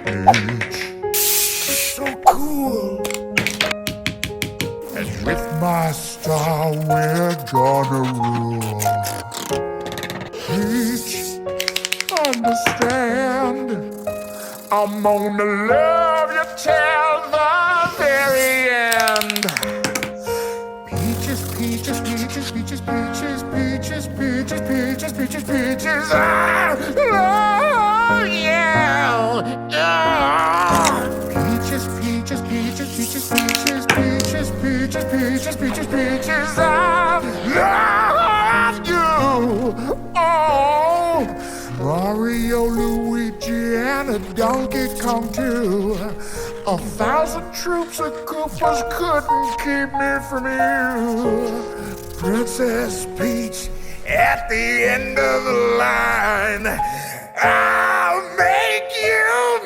Peach, so cool. And with my star, we're gonna rule. Peach, understand, I'm gonna love you till the very end. Peaches, peaches, peaches, peaches, peaches, peaches, peaches, peaches, peaches, peaches, I love you. Peaches, peaches, peaches, peaches, peaches, peaches, peaches, peaches, peaches, peaches, I love you. Oh, Mario, Luigi, and a Donkey Kong too. 1,000 troops of Koopas couldn't keep me from you. Princess Peach at the end of the line. I'll make you